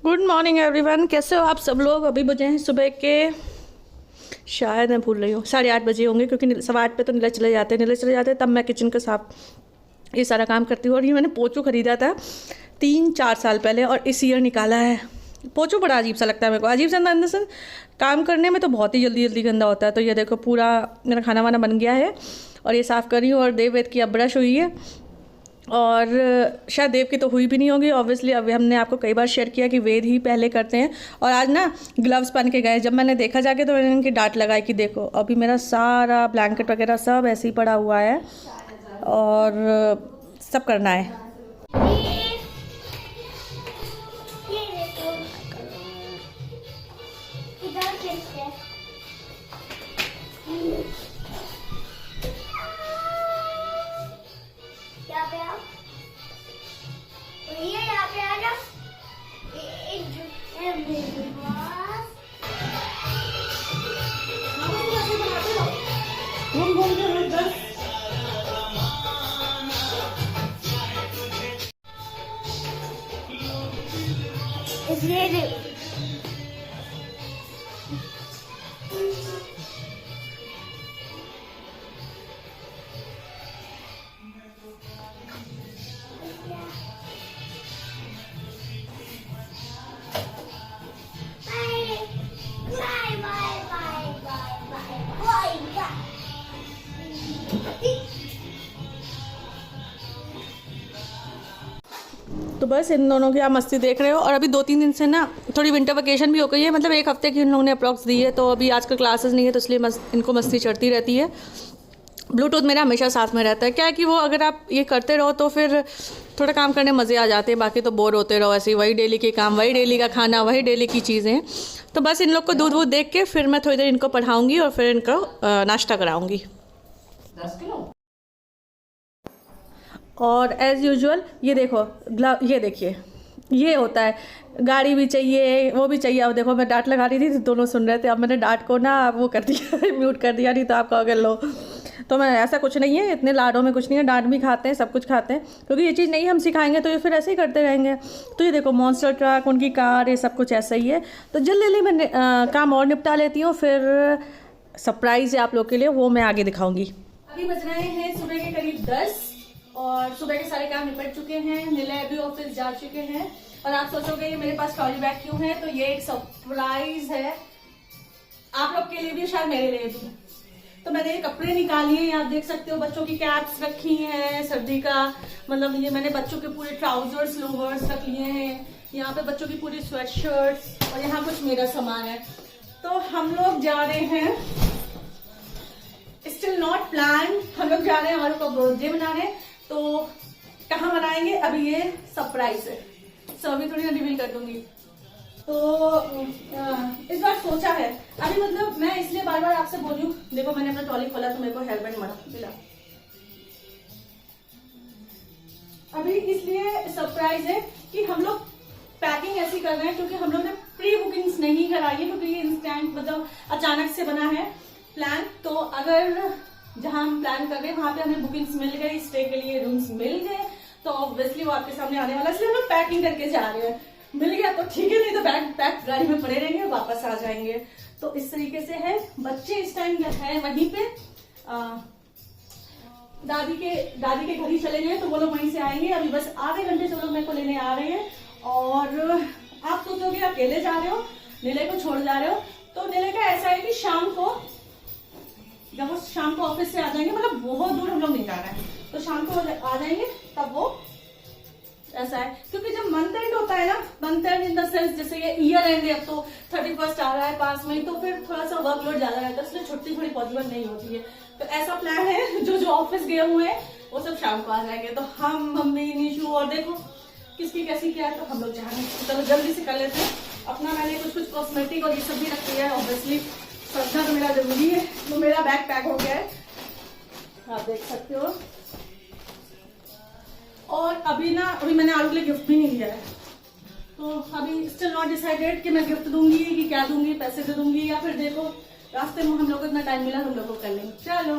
Good morning everyone, कैसे हो आप सब लोग। अभी बजे हैं सुबह के, शायद मैं भूल रही हूँ, 8:30 बजे होंगे, क्योंकि 8:15 पे तो नीला चले जाते हैं तब मैं किचन का साफ ये सारा काम करती हूँ। और ये मैंने पोचो ख़रीदा था 3-4 साल पहले और इस ईयर निकाला है। पोचो बड़ा अजीब सा लगता है मेरे को, अजीब सा अंदर से काम करने में तो बहुत ही जल्दी जल्दी गंदा होता है। तो ये देखो पूरा मेरा खाना वाना बन गया है और ये साफ़ कर रही हूँ। और देव वेद की अब ब्रश हुई है और शायद देव की तो हुई भी नहीं होगी ऑब्वियसली। अभी हमने आपको कई बार शेयर किया कि वेद ही पहले करते हैं। और आज ना ग्लव्स पहन के गए, जब मैंने देखा जाके तो मैंने इनकी डांट लगाई कि देखो अभी मेरा सारा ब्लैंकेट वगैरह सब ऐसे ही पड़ा हुआ है और सब करना है। तो बस इन दोनों की आप मस्ती देख रहे हो। और अभी 2-3 दिन से ना थोड़ी विंटर वेकेशन भी हो गई है, मतलब 1 हफ्ते की इन लोगों ने अप्रॉक्स दी है। तो अभी आजकल क्लासेस नहीं है तो इसलिए इनको मस्ती चढ़ती रहती है। ब्लूटूथ मेरा हमेशा साथ में रहता है, क्या है कि वो अगर आप ये करते रहो तो फिर थोड़ा काम करने मज़े आ जाते हैं, बाकी तो बोर होते रहो ऐसे ही, वही डेली के काम, वही डेली का खाना, वही डेली की चीज़ें। तो बस इन लोग को दूध वूध देख के फिर मैं थोड़ी देर इनको पढ़ाऊँगी और फिर इनको नाश्ता कराऊँगी। 10 किलो। और एज़ यूजुअल ये देखो ये देखिए, ये होता है, गाड़ी भी चाहिए वो भी चाहिए। अब देखो मैं डांट लगा रही थी तो दोनों सुन रहे थे, अब मैंने डांट को ना वो कर दिया म्यूट कर दिया, नहीं तो आप कहोगे लो। तो मैं ऐसा कुछ नहीं है, इतने लाडों में कुछ नहीं है, डांट भी खाते हैं, सब कुछ खाते हैं, क्योंकि ये चीज़ नहीं हम सिखाएंगे तो ये फिर ऐसे ही करते रहेंगे। तो ये देखो मॉन्स्टर ट्रक, उनकी कार, ये सब कुछ ऐसा ही है। तो जल्दी जल्दी मैं काम और निपटा लेती हूँ, फिर सरप्राइज़ है आप लोग के लिए, वो मैं आगे दिखाऊँगी। अभी बज रहे हैं सुबह के करीब 10 और सुबह के सारे काम निपट चुके हैं। निलय भी ऑफिस जा चुके हैं। और आप सोचोगे ये मेरे पास ट्रॉली बैग क्यों है, तो ये एक सरप्राइज है आप लोग के लिए भी, शायद मेरे लिए भी। तो मैंने ये कपड़े निकाली हैं, आप देख सकते हो, बच्चों की कैप्स रखी हैं सर्दी का, मतलब ये मैंने बच्चों के पूरे ट्राउजर्स लोवर्स रख लिए हैं, यहाँ पे बच्चों की पूरी स्वेट शर्ट्स और यहाँ कुछ मेरा सामान है। तो हम लोग जा रहे हैं, स्टिल नॉट प्लान, हम लोग जा रहे हैं और को बर्थडे मनाने। तो कहाँ मनाएंगे अभी ये सरप्राइज है, सो अभी थोड़ी ना रिवील कर दूंगी। तो इस बार सोचा है अभी, मतलब मैं इसलिए बार बार आपसे बोलूं, देखो मैंने अपना ट्रॉली खोला तो मेरे को हेलमेट मिला। अभी इसलिए सरप्राइज है कि हम लोग पैकिंग ऐसी कर रहे हैं क्योंकि हम लोग ने प्री बुकिंग्स नहीं कराई है, क्योंकि ये इंस्टेंट मतलब अचानक से बना है प्लान। तो अगर जहां हम प्लान कर रहे हैं वहां पे हमें बुकिंग्स मिल गई, स्टे के लिए रूम्स मिल गए, तो ऑब्वियसली वो आपके सामने आने वाला है, इसलिए हम लोग पैकिंग करके जा रहे हैं। मिल गया तो ठीक है, नहीं तो बैग पैक गाड़ी में पड़े रहेंगे, वापस आ जाएंगे। तो इस तरीके से है। बच्चे इस टाइम है वहीं पे, दादी के घर ही चले गए, तो वो लोग वहीं से आएंगे। अभी बस आधे घंटे से लोग मेरे को लेने आ रहे हैं। और आप सोचोगे अकेले जा रहे हो, नीले को छोड़ जा रहे हो, तो नीले का ऐसा है कि जब वो शाम को ऑफिस से आ जाएंगे, मतलब बहुत दूर हम लोग नहीं जा रहे हैं, तो शाम को आ जाएंगे, तब वो ऐसा है। क्योंकि जब मंथ एंड होता है ना, month and in the sense जैसे ये ईयर एंड है, अब तो 31 आ रहा है पास में, तो फिर थोड़ा सा वर्कलोड ज्यादा रहता है, इसलिए छुट्टी थोड़ी पॉसिबल नहीं होती है। तो ऐसा प्लान है, जो ऑफिस गए हुए हैं वो सब शाम को आ जाएंगे। तो हम, मम्मी, निशु और देखो किसकी कैसी क्या है, तो हम लोग जा रहे हैं। चलो जल्दी से कर लेते हैं अपना। मैंने कुछ कॉस्मेटिक और ये सब भी रख लिया है, ऑब्वियसली सजना तो मेरा जरूरी है। तो मेरा बैग पैक हो गया है, आप देख सकते हो। और अभी मैंने आलू के लिए गिफ्ट भी नहीं लिया है, तो अभी स्टिल नॉट डिसाइडेड कि मैं गिफ्ट दूंगी कि क्या दूंगी, पैसे दे दूंगी या फिर देखो रास्ते में हम लोग को इतना टाइम मिला हम लोग को कर लेंगे। चलो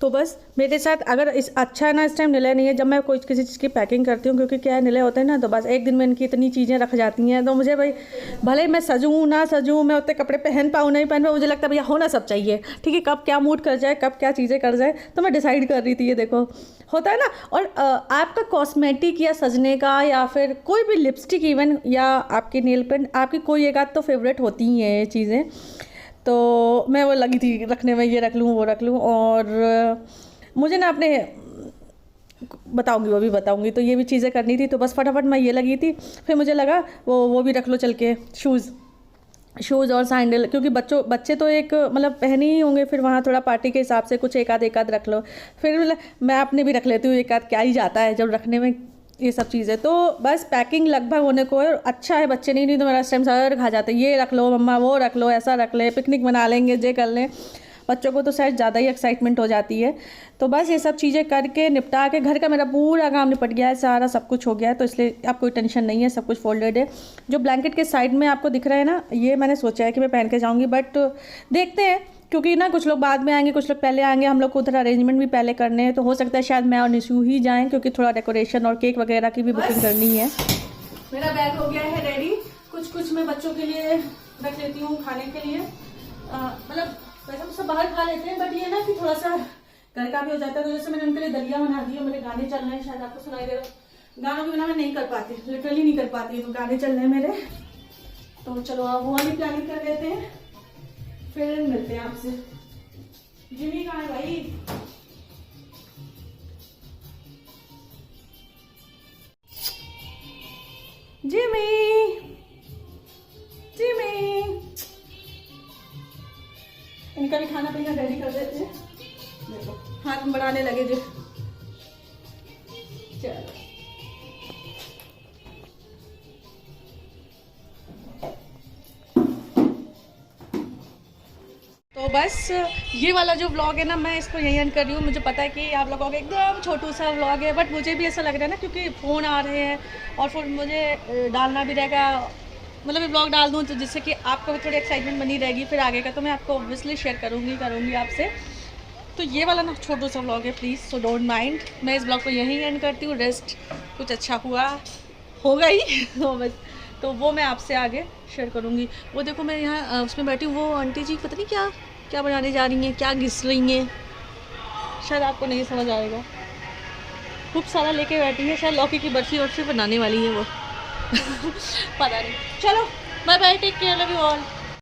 तो बस मेरे साथ अगर इस अच्छा ना इस टाइम निलय नहीं है जब मैं कोई किसी चीज़ की पैकिंग करती हूँ, क्योंकि क्या है निलय होते हैं ना तो बस एक दिन में इनकी इतनी चीज़ें रख जाती हैं, तो मुझे भाई भले ही मैं सजूँ ना सजूँ, मैं उतने कपड़े पहन पाऊँ नहीं पहन पाऊँ, मुझे लगता है भैया होना सब चाहिए, ठीक है, कब क्या मूड कर जाए, कब क्या चीज़ें कर जाए, तो मैं डिसाइड कर रही थी, ये देखो होता है ना। और आपका कॉस्मेटिक या सजने का या फिर कोई भी लिपस्टिक इवन या आपकी नेल पेंट, आपकी कोई एक आध तो फेवरेट होती ही हैं ये चीज़ें, तो मैं वो लगी थी रखने में, ये रख लूँ वो रख लूँ। और मुझे ना अपने बताऊंगी, वो भी बताऊंगी, तो ये भी चीज़ें करनी थी, तो बस फटाफट मैं ये लगी थी। फिर मुझे लगा वो भी रख लो चल के, शूज़ और सैंडल, क्योंकि बच्चे तो एक मतलब पहने ही होंगे, फिर वहाँ थोड़ा पार्टी के हिसाब से कुछ एक आध रख लो। फिर मैं अपने भी रख लेती हूँ एक आध, क्या ही जाता है जब रखने में ये सब चीज़ें। तो बस पैकिंग लगभग होने को है, अच्छा है बच्चे नहीं तो मेरा इस टाइम सर खा जाते, ये रख लो मम्मा, वो रख लो, ऐसा रख ले, पिकनिक मना लेंगे, ये कर लें। बच्चों को तो शायद ज़्यादा ही एक्साइटमेंट हो जाती है। तो बस ये सब चीज़ें करके निपटा के घर का मेरा पूरा काम निपट गया है, सारा सब कुछ हो गया है, तो इसलिए आप कोई टेंशन नहीं है, सब कुछ फोल्डेड है। जो ब्लैंकेट के साइड में आपको दिख रहा है ना, ये मैंने सोचा है कि मैं पहन के जाऊँगी, बट देखते हैं, क्योंकि ना कुछ लोग बाद में आएंगे, कुछ लोग पहले आएंगे, हम लोग को उधर अरेंजमेंट भी पहले करने हैं, तो हो सकता है शायद मैं और निशू ही जाएँ, क्योंकि थोड़ा डेकोरेशन और केक वगैरह की भी बुकिंग करनी है। मेरा बैग हो गया है रेडी, कुछ मैं बच्चों के लिए रख लेती हूँ खाने के लिए, मतलब वैसे तो सब बाहर खा लेते हैं, बट ये ना कि थोड़ा सा घर का भी हो जाता है। तो जैसे मैंने उनके लिए दलिया बना दी है, मेरे गाने चल रहे हैं, शायद आपको सुनाई दे रहा, गानों के बिना मैं नहीं कर पाती, लिटरली नहीं कर पाती, तो गाने चल रहे हैं मेरे। तो चलो आप वो वाली प्लानिंग कर लेते हैं, फिर मिलते हैं आपसे। जिमी कहाँ है भाई? जिमी इनका भी खाना पीना रेडी कर देते हैं। देखो हाथ में बढ़ाने लगे जो, चलो तो बस ये वाला जो व्लॉग है ना, मैं इसको यही एंड कर रही हूँ। मुझे पता है कि आप लोगों का एकदम छोटू सा व्लॉग है, बट मुझे भी ऐसा लग रहा है ना, क्योंकि फ़ोन आ रहे हैं और फिर मुझे डालना भी रहेगा, मतलब ये ब्लॉग डाल दूँ तो जिससे कि आपको भी थोड़ी एक्साइटमेंट बनी रहेगी, फिर आगे का तो मैं आपको ऑब्वियसली शेयर करूँगी आपसे। तो ये वाला ना छोटू सा व्लॉग है, प्लीज़ सो डोंट माइंड। मैं इस ब्लॉग को यहीं एंड करती हूँ, रेस्ट कुछ अच्छा होगा ही तो बस, तो वो मैं आपसे आगे शेयर करूँगी। वो देखो मैं यहाँ उसमें बैठी हूँ, वो आंटी जी पता नहीं क्या बनाने जा रही हैं, क्या घिस रही हैं, शायद आपको नहीं समझ आएगा। खूब सारा लेके बैठी है, शायद लौकी की बर्फ़ी बनाने वाली है वो पता नहीं। चलो bye bye, take care, love you all.